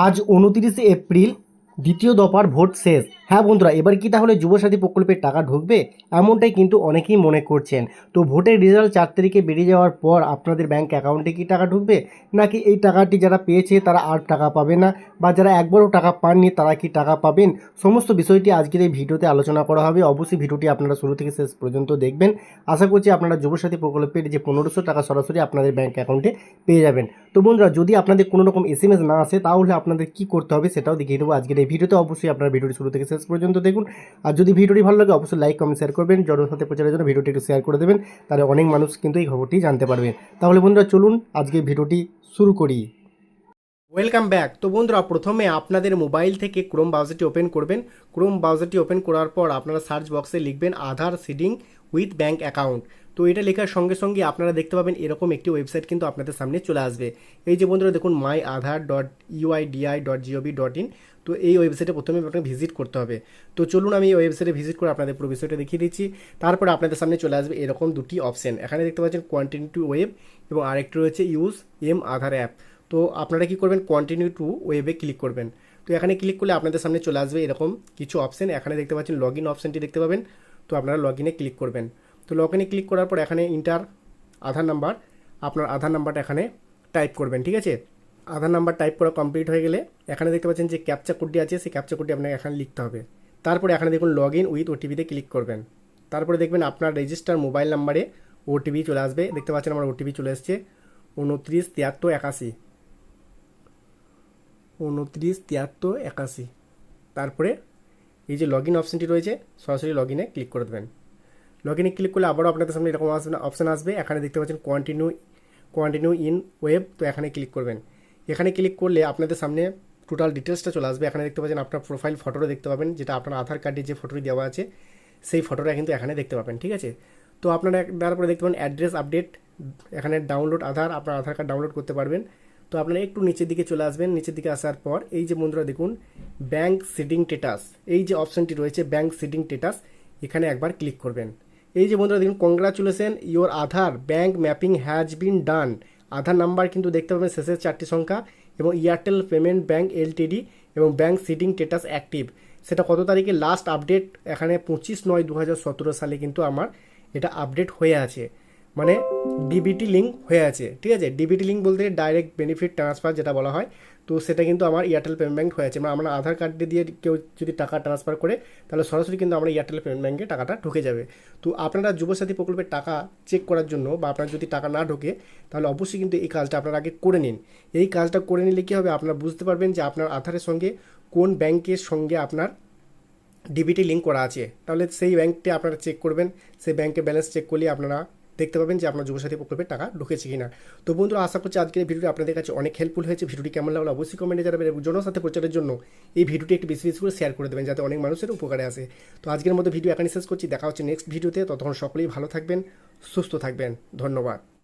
আজ 29 এপ্রিল দ্বিতীয় দফার ভোট শেষ। হ্যাঁ বন্ধুরা, এবার কি তাহলে যুবসাথী প্রকল্পের টাকা ঢুকবে? এমনটাই কিন্তু অনেকেই মনে করছেন। তো ভোটের রেজাল্ট 4 তারিখে বেরিয়ে যাওয়ার পর আপনাদের ব্যাঙ্ক অ্যাকাউন্টে কি টাকা ঢুকবে, নাকি এই টাকাটি যারা পেয়েছে তারা আর টাকা পাবে না, বা যারা একবারও টাকা পাননি তারা কি টাকা পাবেন? সমস্ত বিষয়টি আজকের এই ভিডিওতে আলোচনা করা হবে। অবশ্যই ভিডিওটি আপনারা শুরু থেকে শেষ পর্যন্ত দেখবেন। আশা করছি আপনারা যুবসাথী প্রকল্পের যে 1500 টাকা সরাসরি আপনাদের ব্যাঙ্ক অ্যাকাউন্টে পেয়ে যাবেন। তো বন্ধুরা, যদি আপনাদের কোনো রকম এসএমএস না আসে তাহলে আপনাদের কি করতে হবে সেটাও দেখিয়ে দেবো আজকের এই ভিডিওতে। অবশ্যই আপনারা ভিডিওটি শুরু থেকে শেষ পর্যন্ত দেখুন। আর যদি ভিডিওটি ভালো লাগে অবশ্যই লাইক কমেন্ট শেয়ার করবেন। জনসাথে প্রচারের জন্য ভিডিওটি একটু শেয়ার করে দেবেন, তাহলে অনেক মানুষ কিন্তু এই খবরটি জানতে পারবে। তাহলে বন্ধুরা চলুন আজকে ভিডিওটি শুরু করি। Welcome back. তো বন্ধুরা, প্রথমে আপনাদের মোবাইল থেকে ক্রোম ব্রাউজারটি ওপেন করবেন। ক্রোম ব্রাউজারটি ওপেন করার পর আপনারা সার্চ বক্সে লিখবেন আধার সিডিং উইথ ব্যাঙ্ক অ্যাকাউন্ট। তো এটা লেখার সঙ্গে সঙ্গে আপনারা দেখতে পাবেন এরকম একটি ওয়েবসাইট কিন্তু আপনাদের সামনে চলে আসবে। এই যে বন্ধুরা দেখুন, myAadhar.uidi.gov.in। তো এই ওয়েবসাইটে প্রথমে আপনাকে ভিজিট করতে হবে। তো চলুন আমি এই ওয়েবসাইটে ভিজিট করে আপনাদের পুরো বিষয়টা দেখিয়ে দিচ্ছি। তারপরে আপনাদের সামনে চলে আসবে এরকম দুটি অপশন। এখানে দেখতে পাচ্ছেন কন্টিনিউ টু ওয়েব এবং আরেকটি রয়েছে ইউজ আধার অ্যাপ। তো আপনারা কি করবেন, কন্টিনিউ টু ওয়েবে ক্লিক করবেন। তো এখানে ক্লিক করলে আপনাদের সামনে চলে আসবে এরকম কিছু অপশন। এখানে দেখতে পাচ্ছেন লগ ইন অপশানটি দেখতে পাবেন। তো আপনারা লগ ইনে ক্লিক করবেন। তো লগ ইনে ক্লিক করার পর এখানে ইন্টার আধার নাম্বার, আপনার আধার নাম্বারটা এখানে টাইপ করবেন। ঠিক আছে, আধার নাম্বার টাইপ করা কমপ্লিট হয়ে গেলে এখানে দেখতে পাচ্ছেন যে ক্যাপচা কোডটি আছে, সেই ক্যাপচা কোডটি আপনাকে এখানে লিখতে হবে। তারপরে এখানে দেখুন লগ ইন উইথ ওটিপিতে ক্লিক করবেন। তারপরে দেখবেন আপনার রেজিস্টার মোবাইল নাম্বারে ওটিপি চলে আসবে। দেখতে পাচ্ছেন আমার ওটিপি চলে এসছে 29 73 81। 29 73 81। তারপরে এই যে লগ ইন অপশানটি রয়েছে, সরাসরি লগ ইনে ক্লিক করে দেবেন। লগ ইনে ক্লিক করলে আবারও আপনাদের সামনে এরকম অপশান আসবে। এখানে দেখতে পাচ্ছেন কন্টিনিউ ইন ওয়েব। তো এখানে ক্লিক করবেন। এখানে ক্লিক করলে আপনাদের সামনে টোটাল ডিটেলসটা চলে আসবে। এখানে দেখতে পাচ্ছেন আপনার প্রোফাইল ফটোটা দেখতে পাবেন, যেটা আপনার আধার কার্ডে যে ফটোটি দেওয়া আছে সেই ফটোটা কিন্তু এখানে দেখতে পাবেন। ঠিক আছে, তো আপনারা তারপরে দেখতে পাবেন অ্যাড্রেস আপডেট। এখানে ডাউনলোড আধার, আপনার আধার কার্ড ডাউনলোড করতে পারবেন। তো আপনারা একটু নিচের দিকে চলে আসবেন। নিচের দিকে আসার পর এই যে বন্ধুরা দেখুন ব্যাঙ্ক সিডিং স্ট্যাটাস, এই যে অপশানটি রয়েছে ব্যাঙ্ক সিডিং স্ট্যাটাস, এখানে একবার ক্লিক করবেন। এই যে বন্ধুরা দেখুন, congratulation your Aadhaar bank mapping has been done. Aadhaar number কিন্তু দেখতে পাবেন শেষের 4টি সংখ্যা, এবং এয়ারটেল পেমেন্ট ব্যাঙ্ক এলটিডি এবং ব্যাঙ্ক সিডিং স্ট্যাটাস অ্যাক্টিভ। সেটা কত তারিখে লাস্ট আপডেট, এখানে 25/9/2017 সালে কিন্তু আমার এটা আপডেট হয়ে আছে, মানে ডিবিটি লিঙ্ক হয়ে আছে। ঠিক আছে, ডিবিটি লিঙ্ক বলতে ডাইরেক্ট বেনিফিট ট্রান্সফার যেটা বলা হয়। তো সেটা কিন্তু আমার এয়ারটেল পেমেন্ট ব্যাঙ্ক হয়ে আছে। মানে আমরা আধার কার্ড দিয়ে কেউ যদি টাকা ট্রান্সফার করে তাহলে সরাসরি কিন্তু আমরা এয়ারটেল পেমেন্ট ব্যাঙ্কে টাকাটা ঢুকে যাবে। তো আপনারা যুবসাথী প্রকল্পের টাকা চেক করার জন্য, বা আপনার যদি টাকা না ঢোকে তাহলে অবশ্যই কিন্তু এই কাজটা আপনারা আগে করে নিন। এই কাজটা করে নিলে কী হবে, আপনারা বুঝতে পারবেন যে আপনার আধারের সঙ্গে কোন ব্যাঙ্কের সঙ্গে আপনার ডিবিটি লিঙ্ক করা আছে। তাহলে সেই ব্যাঙ্কটি আপনারা চেক করবেন। সেই ব্যাঙ্কে ব্যালেন্স চেক করলে আপনারা দেখতে পাবেন যে আপনার যুবসাথী প্রকল্পের টাকা ঢুকেছে কিনা। তো বন্ধুরা, আশা করছি আজকের এই ভিডিওটি আপনাদের কাছে অনেক হেল্পফুল হয়েছে। ভিডিওটি কেমন লাগলো অবশ্যই কমেন্টে জানাবেন, এবং জনসাথে প্রচারের জন্য এই ভিডিওটি একটু বেশি বেশি করে শেয়ার করে দেবেন, যাতে অনেক মানুষের উপকারে আসে। তো আজকের মতো ভিডিও এখানে শেষ করছি। দেখা হচ্ছে নেক্সট ভিডিওতে। ততক্ষণ সকলেই ভালো থাকবেন, সুস্থ থাকবেন। ধন্যবাদ।